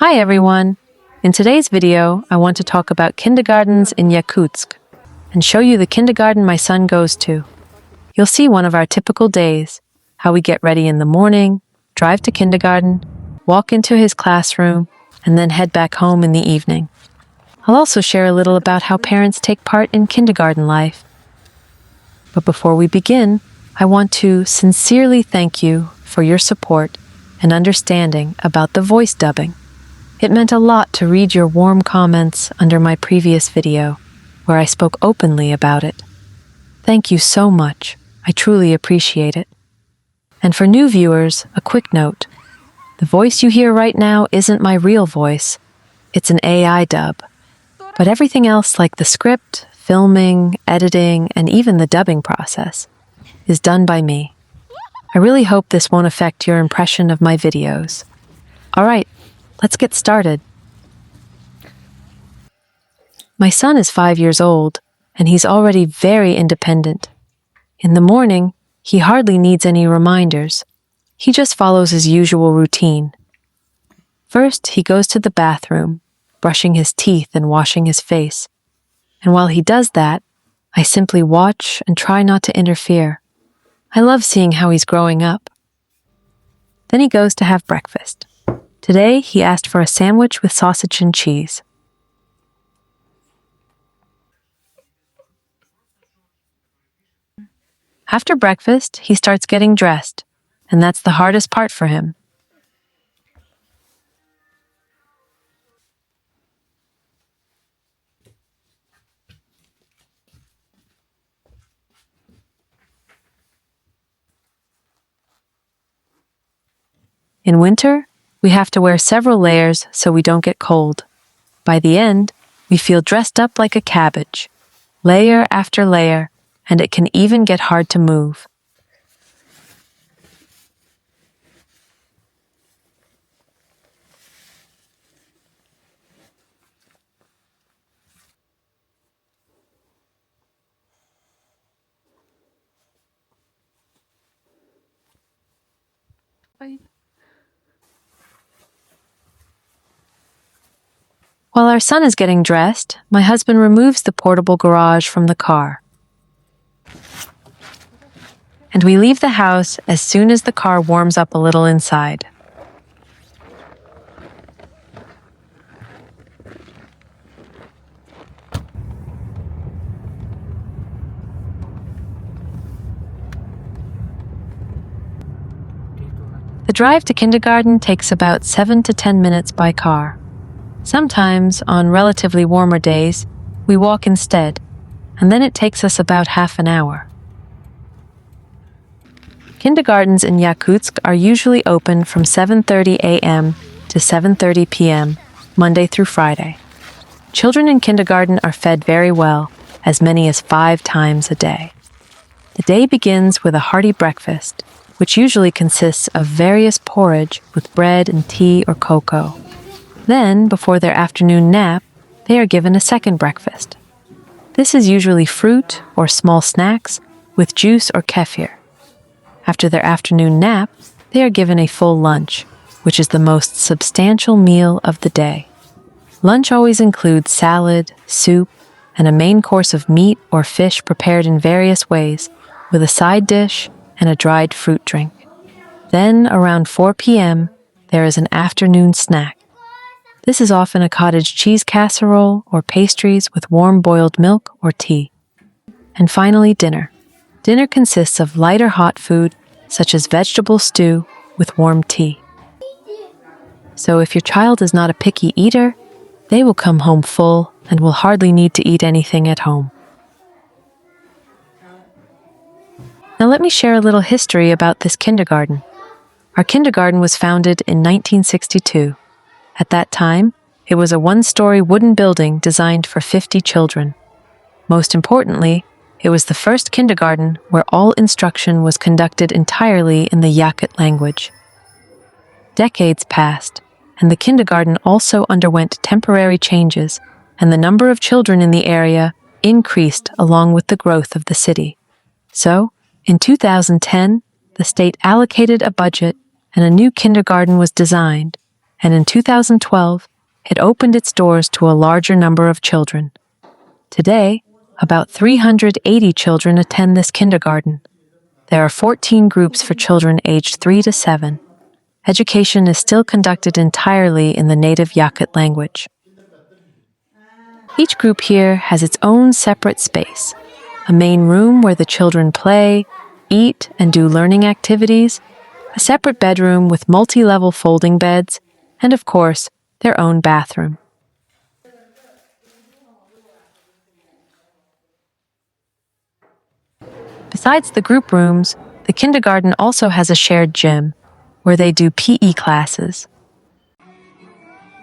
Hi everyone! In today's video, I want to talk about kindergartens in Yakutsk and show you the kindergarten my son goes to. You'll see one of our typical days, how we get ready in the morning, drive to kindergarten, walk into his classroom, and then head back home in the evening. I'll also share a little about how parents take part in kindergarten life. But before we begin, I want to sincerely thank you for your support and understanding about the voice dubbing. It meant a lot to read your warm comments under my previous video, where I spoke openly about it. Thank you so much. I truly appreciate it. And for new viewers, a quick note. The voice you hear right now isn't my real voice. It's an AI dub. But everything else like the script, filming, editing, and even the dubbing process is done by me. I really hope this won't affect your impression of my videos. All right, let's get started. My son is 5 years old, and he's already very independent. In the morning, he hardly needs any reminders. He just follows his usual routine. First, he goes to the bathroom, brushing his teeth and washing his face. And while he does that, I simply watch and try not to interfere. I love seeing how he's growing up. Then he goes to have breakfast. Today, he asked for a sandwich with sausage and cheese. After breakfast, he starts getting dressed, and that's the hardest part for him. In winter, we have to wear several layers so we don't get cold. By the end, we feel dressed up like a cabbage, layer after layer, and it can even get hard to move. While our son is getting dressed, my husband removes the portable garage from the car. And we leave the house as soon as the car warms up a little inside. The drive to kindergarten takes about 7 to 10 minutes by car. Sometimes, on relatively warmer days, we walk instead, and then it takes us about half an hour. Kindergartens in Yakutsk are usually open from 7:30 a.m. to 7:30 p.m., Monday through Friday. Children in kindergarten are fed very well, as many as 5 times a day. The day begins with a hearty breakfast, which usually consists of various porridge with bread and tea or cocoa. Then, before their afternoon nap, they are given a second breakfast. This is usually fruit or small snacks with juice or kefir. After their afternoon nap, they are given a full lunch, which is the most substantial meal of the day. Lunch always includes salad, soup, and a main course of meat or fish prepared in various ways, with a side dish and a dried fruit drink. Then, around 4 p.m., there is an afternoon snack. This is often a cottage cheese casserole or pastries with warm boiled milk or tea. And finally, dinner. Dinner consists of lighter hot food, such as vegetable stew with warm tea. So if your child is not a picky eater, they will come home full and will hardly need to eat anything at home. Now let me share a little history about this kindergarten. Our kindergarten was founded in 1962. At that time, it was a one-story wooden building designed for 50 children. Most importantly, it was the first kindergarten where all instruction was conducted entirely in the Yakut language. Decades passed, and the kindergarten also underwent temporary changes, and the number of children in the area increased along with the growth of the city. So, in 2010, the state allocated a budget and a new kindergarten was designed, and in 2012, it opened its doors to a larger number of children. Today, about 380 children attend this kindergarten. There are 14 groups for children aged 3 to 7. Education is still conducted entirely in the native Yakut language. Each group here has its own separate space, a main room where the children play, eat, and do learning activities, a separate bedroom with multi-level folding beds, and of course, their own bathroom. Besides the group rooms, the kindergarten also has a shared gym where they do PE classes,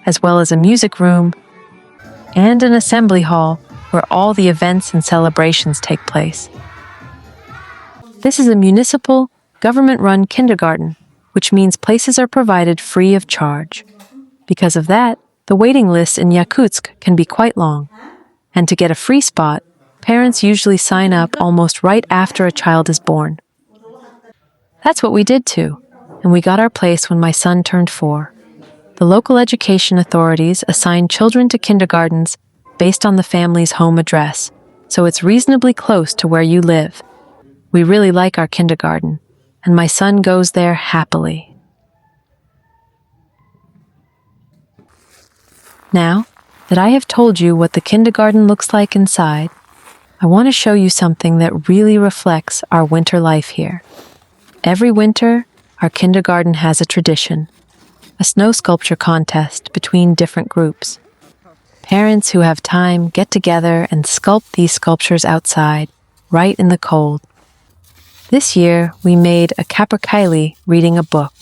as well as a music room and an assembly hall where all the events and celebrations take place. This is a municipal, government-run kindergarten, which means places are provided free of charge. Because of that, the waiting lists in Yakutsk can be quite long. And to get a free spot, parents usually sign up almost right after a child is born. That's what we did too, and we got our place when my son turned 4. The local education authorities assign children to kindergartens based on the family's home address, so it's reasonably close to where you live. We really like our kindergarten, and my son goes there happily. Now that I have told you what the kindergarten looks like inside, I want to show you something that really reflects our winter life here. Every winter, our kindergarten has a tradition, a snow sculpture contest between different groups. Parents who have time get together and sculpt these sculptures outside, right in the cold. This year, we made a capercaillie reading a book.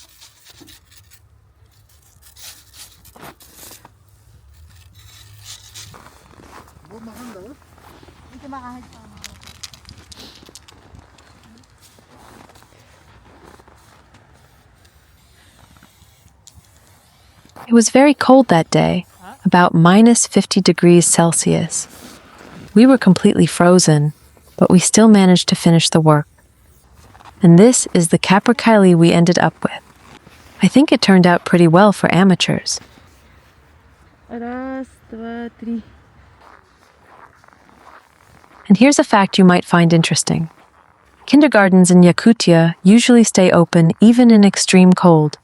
It was very cold that day, about minus 50 degrees Celsius. We were completely frozen, but we still managed to finish the work. And this is the capercaillie we ended up with. I think it turned out pretty well for amateurs. Раз, два, три. And here's a fact you might find interesting. Kindergartens in Yakutia usually stay open even in extreme cold.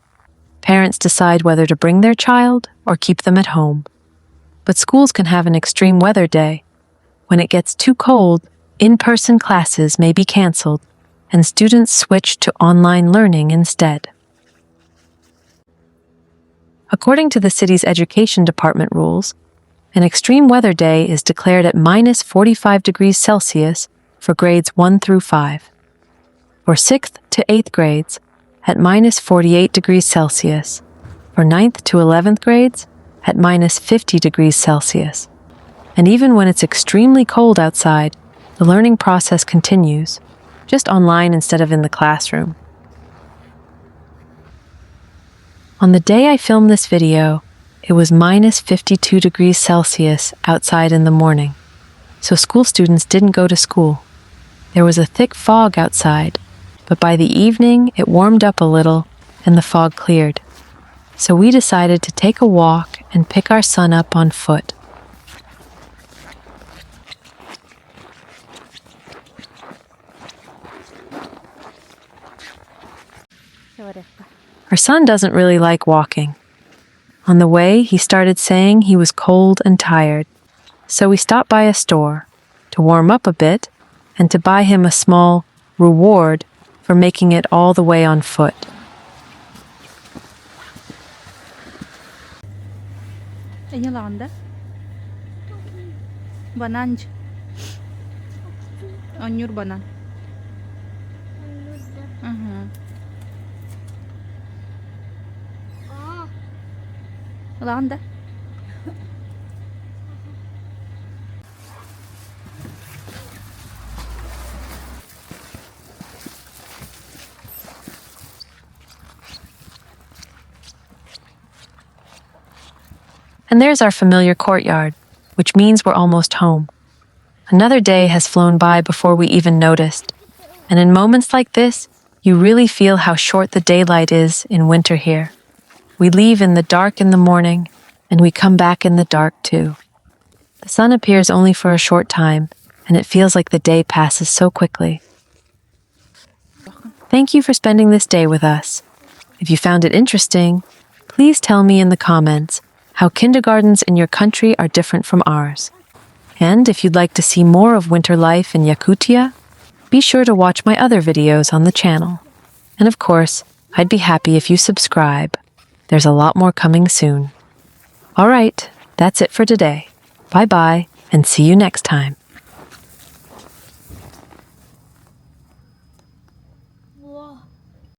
Parents decide whether to bring their child or keep them at home. But schools can have an extreme weather day. When it gets too cold, in-person classes may be canceled, and students switch to online learning instead. According to the city's education department rules, an extreme weather day is declared at minus 45 degrees Celsius for grades 1 through 5, or 6th to 8th grades at minus 48 degrees Celsius, for 9th to 11th grades at minus 50 degrees Celsius. And even when it's extremely cold outside, the learning process continues, just online instead of in the classroom. On the day I filmed this video, it was minus 52 degrees Celsius outside in the morning, so school students didn't go to school. There was a thick fog outside, but by the evening it warmed up a little and the fog cleared. So we decided to take a walk and pick our son up on foot. Our son doesn't really like walking. On the way, he started saying he was cold and tired, so we stopped by a store to warm up a bit and to buy him a small reward for making it all the way on foot. Ini landa. Bananj. Anyur banan. Landa. And there's our familiar courtyard, which means we're almost home. Another day has flown by before we even noticed. And in moments like this, you really feel how short the daylight is in winter here. We leave in the dark in the morning, and we come back in the dark too. The sun appears only for a short time, and it feels like the day passes so quickly. Thank you for spending this day with us. If you found it interesting, please tell me in the comments how kindergartens in your country are different from ours. And if you'd like to see more of winter life in Yakutia, be sure to watch my other videos on the channel. And of course, I'd be happy if you subscribe. There's a lot more coming soon. All right, that's it for today. Bye-bye, and see you next time.